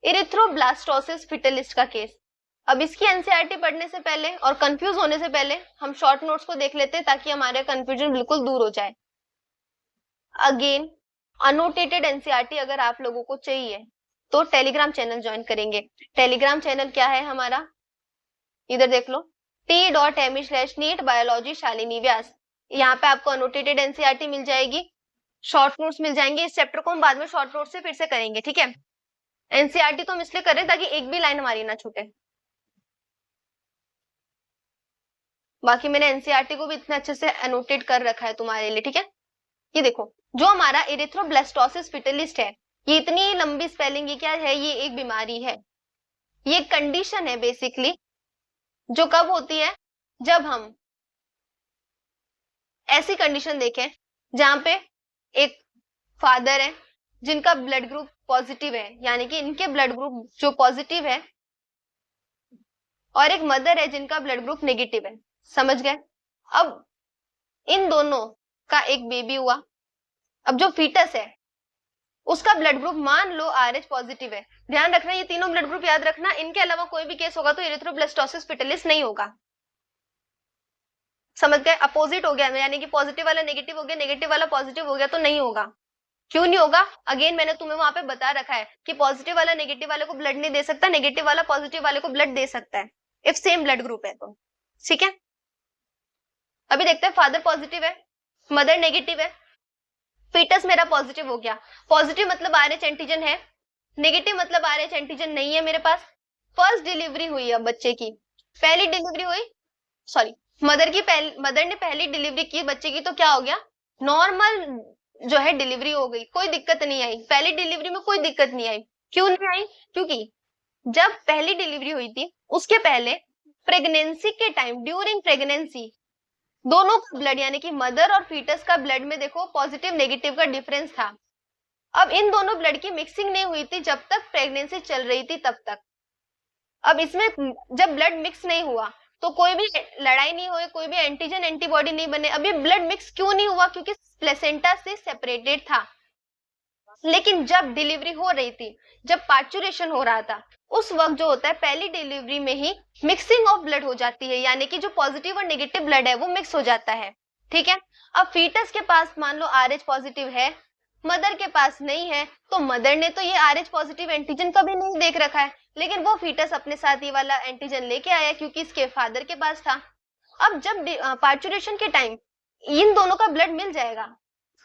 [SPEAKER 1] इरिथ्रोब्लास्टोसिस फिटलिस्ट का केस। अब इसकी एनसीईआरटी पढ़ने से पहले और कंफ्यूज होने से पहले हम शॉर्ट नोट्स को देख लेते हैं ताकि हमारे कंफ्यूजन बिल्कुल दूर हो जाए। अगेन, अनोटेटेड एनसीईआरटी अगर आप लोगों को चाहिए तो टेलीग्राम चैनल ज्वाइन करेंगे। टेलीग्राम चैनल क्या है हमारा, इधर देख लो, t.me/नीट बायोलॉजी शालिनी व्यास। यहाँ पे आपको अनोटेटेड एनसीईआरटी मिल जाएगी, शॉर्ट नोट्स मिल जाएंगे। इस चैप्टर को हम बाद में शॉर्ट नोट से फिर से करेंगे, ठीक है? एनसीईआरटी तो हम इसलिए कर रहे हैं ताकि एक भी लाइन हमारी ना छूटे। बाकी मैंने एनसीईआरटी को भी इतने अच्छे से एनोटेट कर रखा है तुम्हारे लिए, ठीक है? ये देखो, जो हमारा इरिथ्रोब्लास्टोसिस फिटलिस्ट है, ये इतनी लंबी स्पेलिंग, ये क्या है, ये एक बीमारी है, ये कंडीशन है बेसिकली, जो कब होती है, जब हम ऐसी कंडीशन देखें जहां पे एक फादर है जिनका ब्लड ग्रुप पॉजिटिव है, यानी कि इनके ब्लड ग्रुप जो पॉजिटिव है, और एक मदर है जिनका ब्लड ग्रुप नेगेटिव है। समझ गए? अब इन दोनों का एक बेबी हुआ, अब जो फीटस है उसका ब्लड ग्रुप मान लो आरएच पॉजिटिव है। ध्यान रखना, ये तीनों ब्लड ग्रुप याद रखना, इनके अलावा कोई भी केस होगा तो इरिथ्रोब्लास्टोसिस फिटलिस नहीं होगा। समझ गए? अपोजिट हो गया, यानी कि पॉजिटिव वाला नेगेटिव हो गया, नेगेटिव वाला पॉजिटिव हो गया तो नहीं होगा। क्यों नहीं होगा? अगेन मैंने तुम्हें वहां पे बता रखा है कि पॉजिटिव वाला नेगेटिव वाले को ब्लड नहीं दे सकता, नेगेटिव वाला पॉजिटिव वाले को ब्लड दे सकता है इफ सेम ब्लड ग्रुप है तो। ठीक है? अभी देखते हैं, फादर पॉजिटिव है, मदर नेगेटिव है, फीटस मेरा पॉजिटिव हो गया। पॉजिटिव मतलब आरएच एंटीजन है, नेगेटिव मतलब आरएच एंटीजन नहीं है मेरे पास। फर्स्ट डिलीवरी हुई, अब बच्चे की पहली डिलीवरी हुई, सॉरी मदर ने पहली डिलीवरी की बच्चे की तो क्या हो गया, नॉर्मल जो है डिलीवरी हो गई, कोई दिक्कत नहीं आई, पहली डिलीवरी में कोई दिक्कत नहीं आई। क्यों नहीं आई, क्योंकि जब पहली डिलीवरी हुई थी उसके पहले प्रेगनेंसी के टाइम, ड्यूरिंग प्रेगनेंसी, दोनों का ब्लड यानी कि मदर और फीटस का ब्लड में देखो पॉजिटिव नेगेटिव का डिफरेंस था। अब इन दोनों ब्लड की मिक्सिंग नहीं हुई थी जब तक प्रेगनेंसी चल रही थी तब तक। अब इसमें जब ब्लड मिक्स नहीं हुआ तो कोई भी लड़ाई नहीं हुई, कोई भी एंटीजन एंटीबॉडी नहीं बने। अभी ब्लड मिक्स क्यों नहीं हुआ, क्योंकि प्लेसेंटा से सेपरेटेड था। लेकिन जब डिलीवरी हो रही थी, जब पार्चुरेशन हो रहा था, उस वक्त जो होता है पहली डिलीवरी में ही मिक्सिंग ऑफ ब्लड हो जाती है, यानी कि जो पॉजिटिव और नेगेटिव ब्लड है वो मिक्स हो जाता है। ठीक है, अब फीटस के पास मान लो RH पॉजिटिव है, मदर के पास नहीं है, तो मदर ने तो ये RH पॉजिटिव एंटीजन कभी नहीं देख रखा है, लेकिन वो फीटस अपने साथ ये वाला एंटीजन लेके आया क्योंकि इसके फादर के पास था। अब जब पार्चुरेशन के टाइम इन दोनों का ब्लड मिल जाएगा,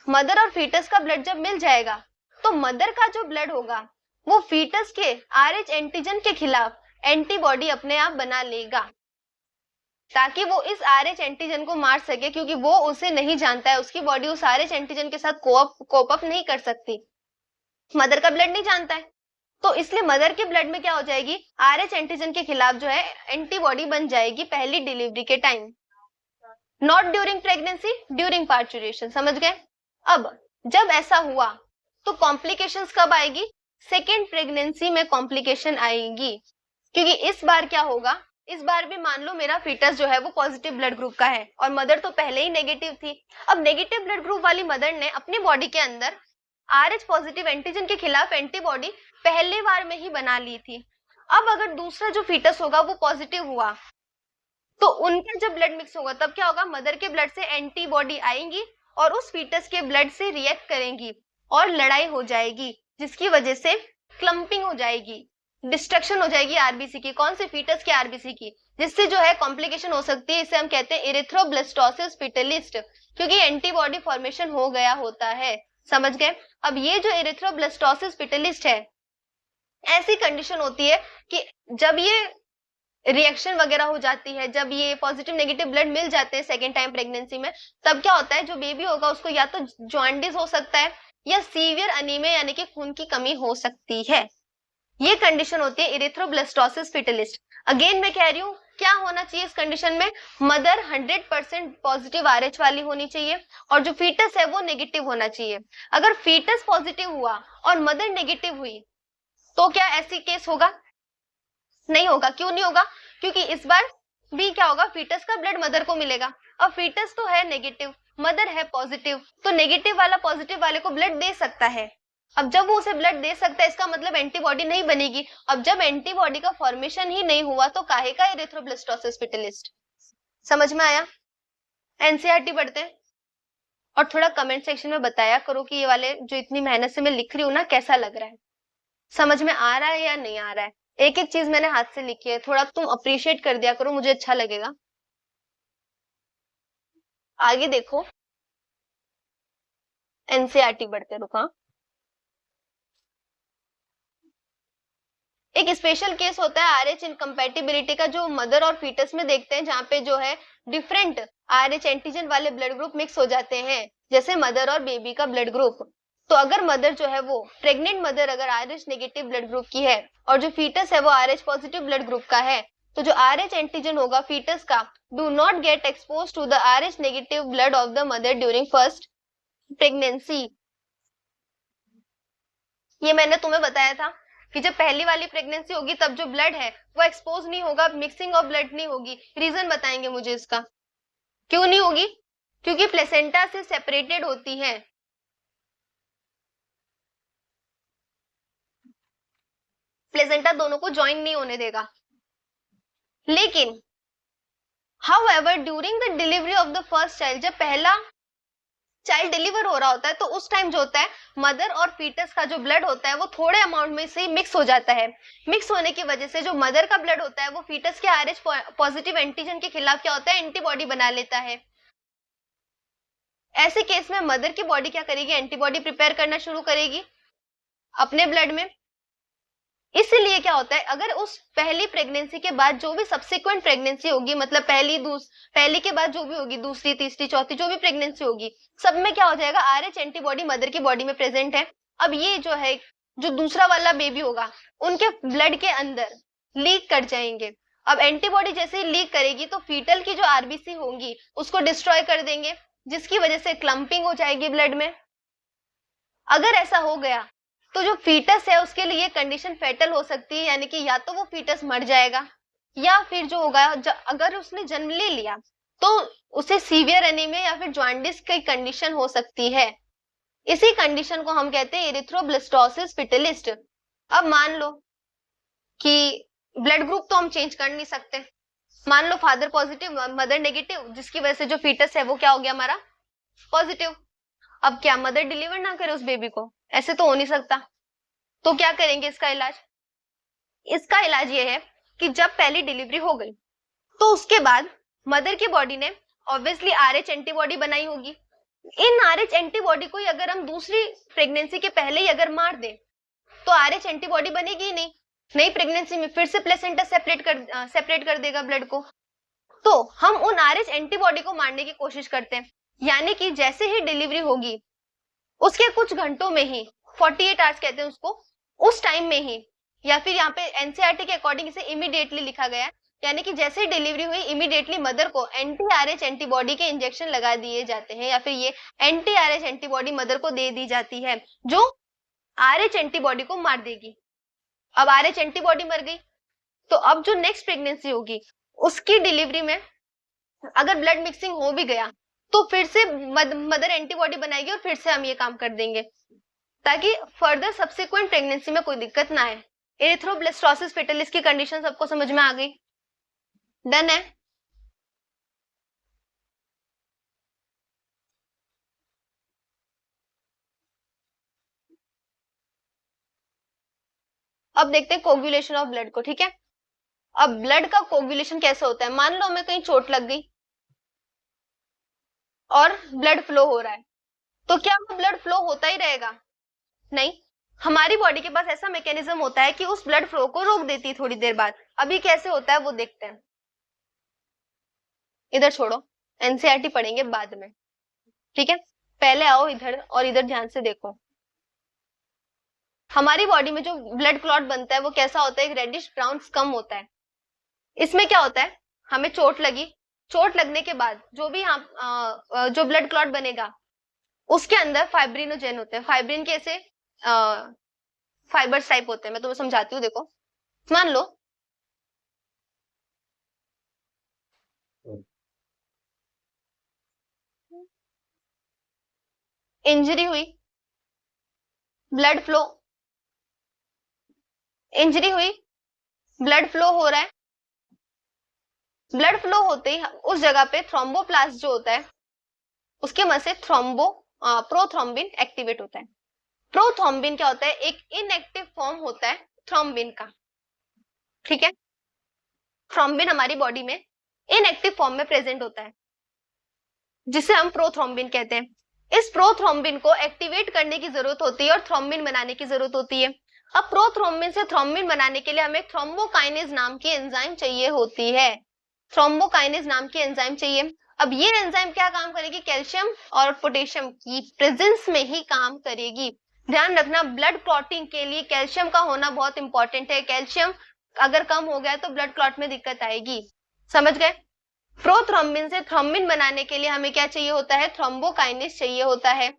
[SPEAKER 1] मदर और फीटस का ब्लड जब मिल जाएगा, तो मदर का जो ब्लड होगा वो फीटस के RH एंटीजन के खिलाफ एंटीबॉडी अपने आप बना लेगा, ताकि वो इस RH एंटीजन को मार सके, क्योंकि वो उसे नहीं जानता है, उसकी बॉडी उस RH एंटीजन के साथ कोप अप नहीं कर सकती, मदर का ब्लड नहीं जानता है। तो इसलिए मदर के ब्लड में क्या हो जाएगी, RH एंटीजन के खिलाफ जो है एंटीबॉडी बन जाएगी पहली डिलीवरी के time, not during pregnancy, during parturition. समझ गए। अब जब ऐसा हुआ तो कॉम्प्लिकेशंस कब आएगी, सेकेंड प्रेगनेंसी में कॉम्प्लिकेशन आएगी, क्योंकि इस बार क्या होगा, इस बार भी मान लो मेरा फीटस जो है वो पॉजिटिव ब्लड ग्रुप का है और मदर तो पहले ही नेगेटिव थी। अब नेगेटिव ब्लड ग्रुप वाली मदर ने अपनी बॉडी के अंदर RH पॉजिटिव एंटीजन के खिलाफ एंटीबॉडी पहले बार में ही बना ली थी। अब अगर दूसरा जो फीटस होगा वो पॉजिटिव हुआ तो उनका जब ब्लड मिक्स होगा तब क्या होगा, मदर के ब्लड से एंटीबॉडी आएंगी और उस फीटस के ब्लड से रिएक्ट करेंगी और लड़ाई हो जाएगी, जिसकी वजह से क्लम्पिंग हो जाएगी, डिस्ट्रक्शन हो जाएगी आरबीसी की। कौन से, फीटस के आरबीसी की, जिससे जो है कॉम्प्लिकेशन हो सकती है। इसे हम कहते हैं इरिथ्रोब्लास्टोसिस फीटलिस्ट, क्योंकि एंटीबॉडी फॉर्मेशन हो गया होता है। समझ गए। अब ये जो इरिथ्रोब्लास्टोसिस फीटलिस्ट है, ऐसी कंडीशन होती है कि जब ये रिएक्शन वगैरह हो जाती है, जब ये पॉजिटिव नेगेटिव ब्लड मिल जाते हैं सेकेंड टाइम प्रेगनेंसी में, तब क्या होता है, जो बेबी होगा उसको या तो जॉन्डिस हो सकता है या सीवियर अनीमिया यानी कि खून की कमी हो सकती है। ये कंडीशन होती है इरिथ्रोब्लास्टोसिस फीटलिस्ट। अगेन मैं कह रही हूँ, क्या होना चाहिए इस कंडीशन में, मदर 100% पॉजिटिव RH वाली होनी चाहिए और जो फीटस है वो नेगेटिव होना चाहिए। अगर फीटस पॉजिटिव हुआ और मदर नेगेटिव हुई तो क्या ऐसी केस होगा, नहीं होगा। क्यों नहीं होगा, क्योंकि इस बार भी क्या होगा, फीटस का ब्लड मदर को मिलेगा। अब फीटस तो है नेगेटिव, मदर है पॉजिटिव, तो नेगेटिव वाला पॉजिटिव वाले को ब्लड दे सकता है। अब जब वो उसे ब्लड दे सकता है, इसका मतलब एंटीबॉडी नहीं बनेगी। अब जब एंटीबॉडी का फॉर्मेशन ही नहीं हुआ तो काहे का इरिथ्रोब्लास्टोसिस फीटलिस्ट। समझ में आया। एनसीईआरटी पढ़ते हैं और थोड़ा कमेंट सेक्शन में बताया करो कि ये वाले जो इतनी मेहनत से मैं लिख रही हूँ ना, कैसा लग रहा है, समझ में आ रहा है या नहीं आ रहा है। एक एक चीज मैंने हाथ से लिखी है, थोड़ा तुम अप्रिशिएट कर दिया करो, मुझे अच्छा लगेगा। आगे देखो, एनसीईआरटी बढ़ते रुका। एक स्पेशल केस होता है RH इनकम्पैटिबिलिटी का, जो मदर और फीटस में देखते हैं, जहाँ पे जो है डिफरेंट RH एंटीजन वाले ब्लड ग्रुप मिक्स हो जाते हैं, जैसे मदर और बेबी का ब्लड ग्रुप। तो अगर मदर जो है वो प्रेग्नेंट मदर अगर RH नेगेटिव ब्लड ग्रुप की है और जो फीटस है वो RH पॉजिटिव ब्लड ग्रुप का है, तो जो RH एंटीजन होगा फीटस का, do not get expose to the RH negative blood of the mother during first pregnancy. ये मैंने तुम्हें बताया था कि जब पहली वाली प्रेगनेंसी होगी तब जो ब्लड है वो एक्सपोज नहीं होगा, मिक्सिंग ऑफ ब्लड नहीं होगी। रीजन बताएंगे मुझे इसका, क्यों नहीं होगी, क्योंकि प्लेसेंटा से सेपरेटेड होती है। प्लेसेंटा दोनों को ज्वाइन नहीं होने देगा। लेकिन however during the delivery of the first child, जब पहला चाइल्ड डिलीवर हो रहा होता है तो उस टाइम जो होता है मदर और फीटस का जो ब्लड होता है वो थोड़े अमाउंट में से मिक्स हो जाता है। मिक्स होने की वजह से जो मदर का ब्लड होता है वो फीटस के RH पॉजिटिव एंटीजन के खिलाफ क्या होता है, एंटीबॉडी बना लेता है। ऐसे केस में मदर की बॉडी क्या करेगी, एंटीबॉडी प्रिपेयर करना शुरू करेगी अपने ब्लड में। इसीलिए क्या होता है, अगर उस पहली प्रेगनेंसी के बाद जो भी सब्सिक्वेंट प्रेगनेंसी होगी, मतलब पहली के बाद जो भी होगी, दूसरी, तीसरी, चौथी जो भी प्रेगनेंसी होगी, सब में क्या हो जाएगा, RH एंटीबॉडी मदर की बॉडी में प्रेजेंट है। अब ये जो है, जो दूसरा वाला बेबी होगा, उनके ब्लड के अंदर लीक कर जाएंगे। अब एंटीबॉडी जैसे ही लीक करेगी तो फीटल की जो आरबीसी होंगी उसको डिस्ट्रॉय कर देंगे, जिसकी वजह से क्लम्पिंग हो जाएगी ब्लड में। अगर ऐसा हो गया तो जो फीटस है उसके लिए कंडीशन फेटल हो सकती है, यानी कि या तो वो फीटस मर जाएगा, या फिर जो होगा, अगर उसने जन्म ले लिया तो उसे सीवियर एनीमिया या फिर जॉन्डिस की कंडीशन हो सकती है। इसी कंडीशन को हम कहते हैं एरिथ्रोब्लास्टोसिस फिटलिस्ट। अब मान लो कि ब्लड ग्रुप तो हम चेंज कर नहीं सकते, मान लो फादर पॉजिटिव मदर नेगेटिव, जिसकी वजह से जो फीटस है वो क्या हो गया हमारा, पॉजिटिव। अब क्या मदर डिलीवर ना करे उस बेबी को, ऐसे तो हो नहीं सकता। तो क्या करेंगे इसका इलाज, इसका इलाज ये है कि जब पहली डिलीवरी हो गई तो उसके बाद मदर की बॉडी ने ऑब्वियसली RH एंटीबॉडी बनाई होगी। इन RH एंटीबॉडी को अगर हम दूसरी प्रेगनेंसी के पहले ही अगर मार दें तो RH एंटीबॉडी बनेगी ही नहीं, नई प्रेगनेंसी में फिर से प्लेसेंटा सेपरेट कर देगा ब्लड को। तो हम उन RH एंटीबॉडी को मारने की कोशिश करते हैं, यानी कि जैसे ही डिलीवरी होगी उसके कुछ घंटों में ही, 48 आवर्स कहते हैं उसको, उस टाइम में ही, या फिर यहाँ पे एनसीईआरटी के अकॉर्डिंग इसे इमीडिएटली लिखा गया है, यानी कि जैसे ही डिलीवरी हुई इमीडिएटली मदर को anti-RH एंटीबॉडी के इंजेक्शन लगा दिए जाते हैं, या फिर ये anti-RH एंटीबॉडी मदर को दे दी जाती है जो RH एंटीबॉडी को मार देगी। अब RH एंटीबॉडी मर गई तो अब जो नेक्स्ट प्रेगनेंसी होगी उसकी डिलीवरी में अगर ब्लड मिक्सिंग हो भी गया तो फिर से मदर एंटीबॉडी बनाएगी और फिर से हम ये काम कर देंगे, ताकि फर्दर सब्सिक्वेंट प्रेगनेंसी में कोई दिक्कत ना आए। एरिथ्रोब्लास्टोसिस फिटलिस की कंडीशन सबको समझ में आ गई, डन है। अब देखते हैं कोगुलेशन ऑफ ब्लड को, ठीक है। अब ब्लड का कोगुलेशन कैसे होता है, मान लो हमें कहीं चोट लग गई और ब्लड फ्लो हो रहा है, तो क्या वो ब्लड फ्लो होता ही रहेगा, नहीं। हमारी बॉडी के पास ऐसा मैकेनिज्म होता है कि उस ब्लड फ्लो को रोक देती है थोड़ी देर बाद। अभी कैसे होता है वो देखते हैं, इधर छोड़ो, एनसीईआरटी पढ़ेंगे बाद में, ठीक है। पहले आओ इधर और इधर ध्यान से देखो। हमारी बॉडी में जो ब्लड क्लॉट बनता है वो कैसा होता है, एक रेडिश ब्राउन स्कम होता है। इसमें क्या होता है, हमें चोट लगी, चोट लगने के बाद जो भी जो ब्लड क्लॉट बनेगा उसके अंदर फाइब्रिनोजेन होते हैं। फाइब्रिन के ऐसे फाइबर्स टाइप होते हैं, मैं तुम्हें समझाती हूँ, देखो। मान लो इंजरी हुई, ब्लड फ्लो, इंजरी हुई, ब्लड फ्लो हो रहा है, ब्लड फ्लो होते ही उस जगह पे थ्रोम्बोप्लास्ट जो होता है उसके मदद से प्रोथ्रोम्बिन एक्टिवेट होता है। प्रोथ्रोम्बिन क्या होता है, एक इनएक्टिव फॉर्म होता है थ्रोम्बिन का, ठीक है। थ्रोम्बिन हमारी बॉडी में इनएक्टिव फॉर्म में प्रेजेंट होता है जिसे हम प्रोथ्रोम्बिन कहते हैं। इस प्रोथ्रोम्बिन को एक्टिवेट करने की जरूरत होती है और थ्रोम्बिन बनाने की जरूरत होती है। अब प्रोथ्रोम्बिन से थ्रोम्बिन बनाने के लिए हमें थ्रोम्बोकाइनेज नाम की एंजाइम चाहिए होती है, थ्रोम्बोकाइनेज नाम की एंजाइम चाहिए। अब ये एंजाइम क्या काम करेगी, कैल्शियम और पोटेशियम की प्रेजेंस में ही काम करेगी। ध्यान रखना, ब्लड क्लॉटिंग के लिए कैल्शियम का होना बहुत इंपॉर्टेंट है। कैल्शियम अगर कम हो गया तो ब्लड क्लॉट में दिक्कत आएगी, समझ गए। प्रोथ्रोम्बिन से थ्रोम्बिन बनाने के लिए हमें क्या चाहिए होता है, थ्रोम्बोकाइनेज चाहिए होता है।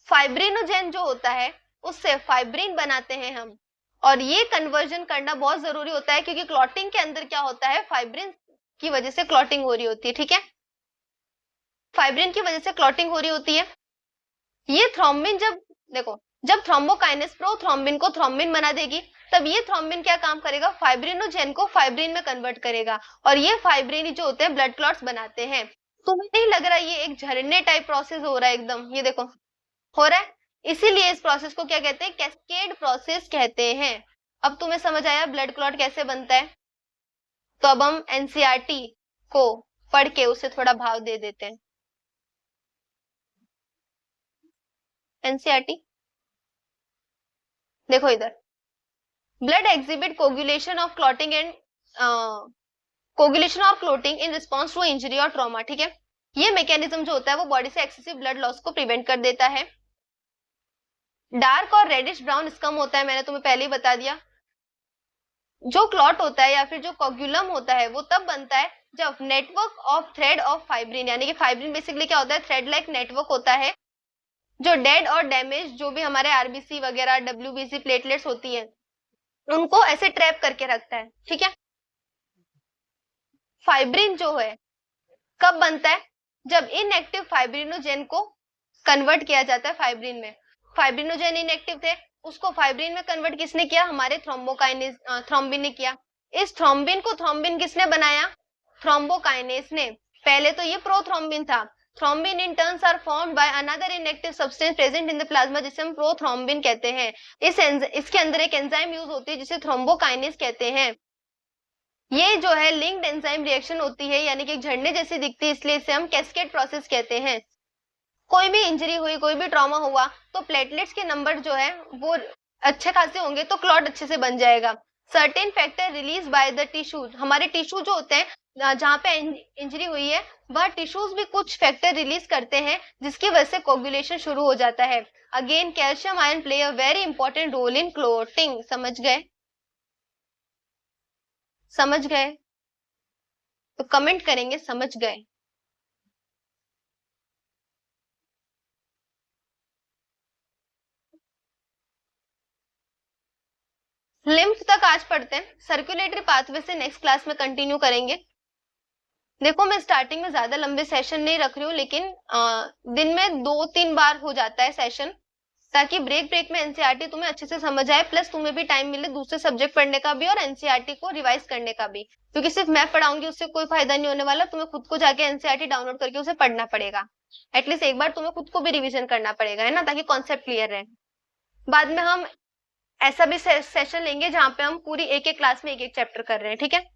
[SPEAKER 1] फाइब्रिनोजेन जो होता है उससे फाइब्रिन बनाते हैं हम, और ये कन्वर्जन करना बहुत जरूरी होता है क्योंकि क्लॉटिंग के अंदर क्या होता है, फाइब्रिन की वजह से क्लॉटिंग हो रही होती है, ठीक है। फाइब्रिन की वजह से क्लॉटिंग हो रही होती है। ये थ्रोम्बिन जब देखो, जब थ्रोम्बोकाइनेज प्रोथ्रोम्बिन को थ्रोम्बिन बना देगी तब ये थ्रोम्बिन क्या काम करेगा, फाइब्रिनोजेन को फाइब्रिन में कन्वर्ट करेगा, और ये फाइब्रिन जो होते हैं ब्लड क्लॉट्स बनाते हैं। तुम्हें नहीं लग रहा ये एक झरने टाइप प्रोसेस हो रहा है एकदम, ये देखो हो रहा है। इसीलिए इस प्रोसेस को क्या कहते हैं, कैस्केड प्रोसेस कहते हैं। अब तुम्हें समझ आया ब्लड क्लॉट कैसे बनता है। तो अब हम एनसीईआरटी को पढ़ के उसे थोड़ा भाव दे देते हैं। एनसीईआरटी देखो इधर, blood exhibit coagulation of clotting and coagulation और clotting in response to injury और ट्रॉमा, ठीक है। ये मैकेनिज्म जो होता है वो बॉडी से एक्सेसिव ब्लड लॉस को प्रिवेंट कर देता है। डार्क और रेडिश ब्राउन स्कम होता है, मैंने तुम्हें पहले ही बता दिया। जो क्लॉट होता है या फिर जो कोगुलम होता है वो तब बनता है जब network of thread of fibrin, यानी कि फाइब्रिन बेसिकली क्या होता है, थ्रेड लाइक नेटवर्क होता है जो डेड और डैमेज जो भी हमारे आरबीसी वगैरह डब्ल्यूबीसी प्लेटलेट्स होती है उनको ऐसे ट्रैप करके रखता है, ठीक है। फाइब्रिन जो है कब बनता है, जब इनएक्टिव फाइब्रिनोजेन को कन्वर्ट किया जाता है फाइब्रिन में। फाइब्रिनोजेन इनएक्टिव थे, उसको फाइब्रिन में कन्वर्ट किसने किया, हमारे थ्रोम्बोकाइनेज थ्रोम्बिन ने किया। इस थ्रोम्बिन को थ्रोम्बिन किसने बनाया, थ्रोम्बोकाइनेज ने। पहले तो ये प्रोथ्रोम्बिन था। Thrombin in turns are formed by another inactive substance present in the plasma जिसे हम प्रोथ्रोम्बिन कहते हैं। इसके अंदर एक एंजाइम यूज होती है जिसे थ्रोम्बोकाइनेज कहते हैं। ये जो है लिंक्ड एंजाइम रिएक्शन होती है, यानी कि एक झरने जैसी दिखती है, इसलिए इसे हम कैस्केड प्रोसेस कहते हैं। कोई भी इंजरी हुई, कोई भी ट्रॉमा हुआ तो प्लेटलेट्स के नंबर जो है वो अच्छे खासे होंगे तो क्लॉट अच्छे से बन जाएगा। Certain factor release by the tissues, हमारे टिश्यू जो होते हैं जहाँ पे इंजरी हुई है वह टिश्यूज भी कुछ फैक्टर रिलीज करते हैं जिसकी वजह से कोगुलेशन शुरू हो जाता है। Again calcium ion play a very important role in clotting. समझ गए, समझ गए तो कमेंट करेंगे समझ गए। लिम्फ तक आज पढ़ते हैं, सर्कुलेटरी पाथवे से नेक्स्ट क्लास में कंटिन्यू करेंगे। देखो मैं स्टार्टिंग में ज्यादा लंबे सेशन नहीं रख रही हूँ, लेकिन दिन में 2-3 बार हो जाता है सेशन, ताकि ब्रेक ब्रेक में एनसीईआरटी तुम्हें अच्छे से समझ आए, प्लस तुम्हें भी टाइम मिले दूसरे सब्जेक्ट पढ़ने का भी और एनसीईआरटी को रिवाइज करने का भी। क्योंकि सिर्फ मैं पढ़ाऊंगी उससे कोई फायदा नहीं होने वाला, तुम्हें खुद को जाके एनसीईआरटी डाउनलोड करके उसे पढ़ना पड़ेगा। एटलीस्ट एक बार तुम्हें खुद को भी रिविजन करना पड़ेगा, है ना, ताकि कॉन्सेप्ट क्लियर रहे। बाद में हम ऐसा भी सेशन लेंगे जहां पे हम पूरी एक एक क्लास में एक एक चैप्टर कर रहे हैं, ठीक है।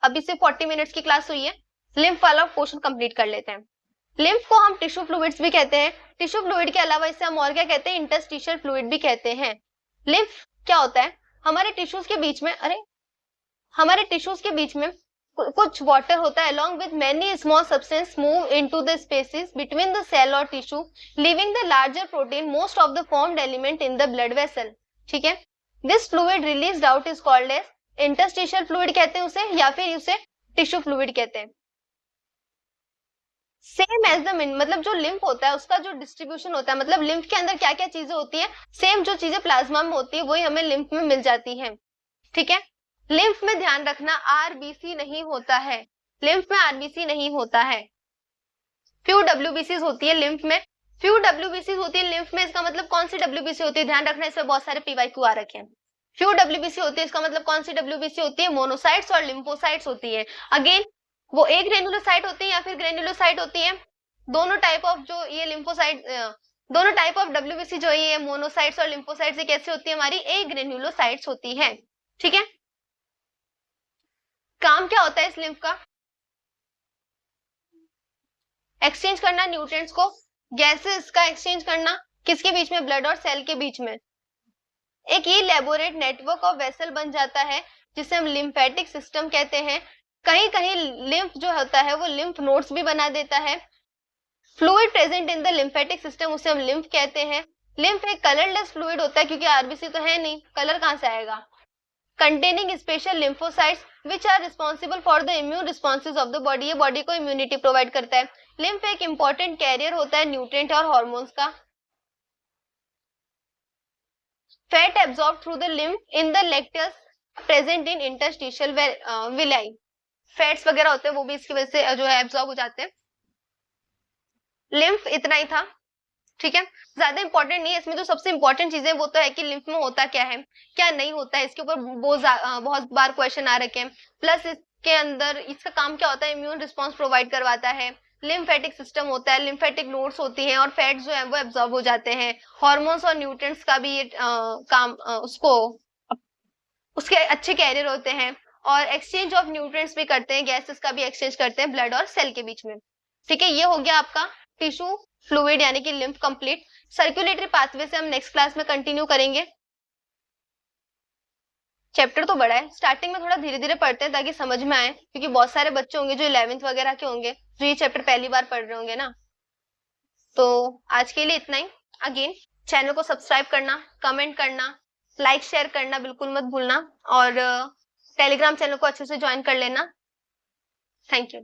[SPEAKER 1] अभी सिर्फ 40 मिनट्स की क्लास हुई है, लिम्फ वाला पोर्शन कंप्लीट कर लेते हैं। लिम्फ को हम टिश्यू फ्लूइड्स भी कहते हैं। टिश्यू फ्लूइड के अलावा इसे हम और क्या कहते हैं, इंटरस्टिशियल फ्लूइड भी कहते हैं। लिम्फ क्या होता है, हमारे टिश्यूज के बीच में, हमारे टिश्यूज के बीच में कुछ वाटर होता है along with many small substances move into the spaces between the cell or tissue leaving the larger protein most of the formed element in the blood vessel, ठीक है। this fluid released out is called as interstitial fluid कहते हैं उसे, या फिर उसे tissue fluid कहते हैं। सेम एज द मतलब जो लिम्फ होता है उसका जो डिस्ट्रीब्यूशन होता है, मतलब लिम्फ के अंदर क्या क्या चीजें होती है, सेम जो चीजें प्लाज्मा में होती है वही हमें लिम्फ में मिल जाती है, ठीक है। लिम्फ में ध्यान रखना आरबीसी नहीं होता है, लिम्फ में आरबीसी नहीं होता है। फ्यू डब्ल्यूबीसी होती है लिम्फ में, फ्यू डब्ल्यूबीसी होती है लिम्फ में, इसका मतलब कौन सी डब्ल्यूबीसी होती है, ध्यान रखना, इसमें बहुत सारे पीवाईक्यू आ रखे हैं। फ्यू डब्ल्यूबीसी होती है, इसका मतलब कौन सी डब्ल्यूबीसी होती है, मोनोसाइट्स और लिम्फोसाइट्स होती है। अगेन वो एक ग्रेनुलोसाइट होती है या फिर ग्रेनुलोसाइट होती है, दोनों टाइप ऑफ जो ये लिम्फोसाइट, दोनों टाइप ऑफ डब्ल्यूबीसी जो ये मोनोसाइट्स और लिम्फोसाइट्स ये कैसे होती है, हमारी ए ग्रेनुलोसाइट्स होती है, ठीक है। काम क्या होता है इस लिम्फ का, एक्सचेंज करना न्यूट्रिएंट्स को, गैसेस का एक्सचेंज करना किसके बीच में, ब्लड और सेल के बीच में। एक ये लेबोरेट नेटवर्क ऑफ वेसल बन जाता है जिसे हम लिम्फेटिक सिस्टम कहते हैं। कहीं कहीं लिम्फ जो होता है वो लिम्फ नोड्स भी बना देता है। Fluid present in the lymphatic system उसे हम लिम्फ कहते हैं। लिम्फ एक कलरलेस फ्लूइड होता है क्योंकि आरबीसी तो है नहीं, कलर कहां से आएगा। Containing special lymphocytes which are responsible for the immune responses of the body, ये बॉडी को इम्यूनिटी प्रोवाइड करता है। लिम्फ एक इंपॉर्टेंट कैरियर होता है न्यूट्रिएंट और हॉर्मोन्स का। Fat absorb through the lymph in the lacteals present in interstitial villi, fats वगैरह होते हैं वो भी इसकी वजह से जो है एब्जॉर्ब हो जाते हैं। लिम्फ इतना ही था, ठीक है, ज्यादा इंपॉर्टेंट नहीं है। इसमें जो सबसे इंपॉर्टेंट चीजें वो तो है कि लिम्फ में होता क्या है क्या नहीं होता है, इसके ऊपर बहुत बार क्वेश्चन आ रखे हैं। प्लस इसके अंदर इसका काम क्या होता है, इम्यून रिस्पॉन्स प्रोवाइड करवाता है। लिम्फेटिक सिस्टम होता है, लिम्फेटिक नोड्स होती हैं और फैट्स जो है वो एब्जॉर्ब हो जाते हैं। हॉर्मोन्स और न्यूट्रिएंट्स का भी काम उसको उसके अच्छे कैरियर होते हैं और एक्सचेंज ऑफ न्यूट्रिएंट्स भी करते हैं, गैसेस का भी एक्सचेंज करते हैं ब्लड और सेल के बीच में, ठीक है। ये हो गया आपका टिश्यू फ्लूइड यानी कि लिम्फ कंप्लीट। सर्कुलेटरी पाथवे से हम नेक्स्ट क्लास में कंटिन्यू करेंगे। चैप्टर तो बड़ा है, स्टार्टिंग में थोड़ा धीरे धीरे पढ़ते हैं ताकि समझ में आए, क्योंकि बहुत सारे बच्चे होंगे जो 11th वगैरह के होंगे जो ये चैप्टर पहली बार पढ़ रहे होंगे ना। तो आज के लिए इतना ही। अगेन चैनल को सब्सक्राइब करना, कमेंट करना, लाइक शेयर करना बिल्कुल मत भूलना, और टेलीग्राम चैनल को अच्छे से ज्वाइन कर लेना। Thank you.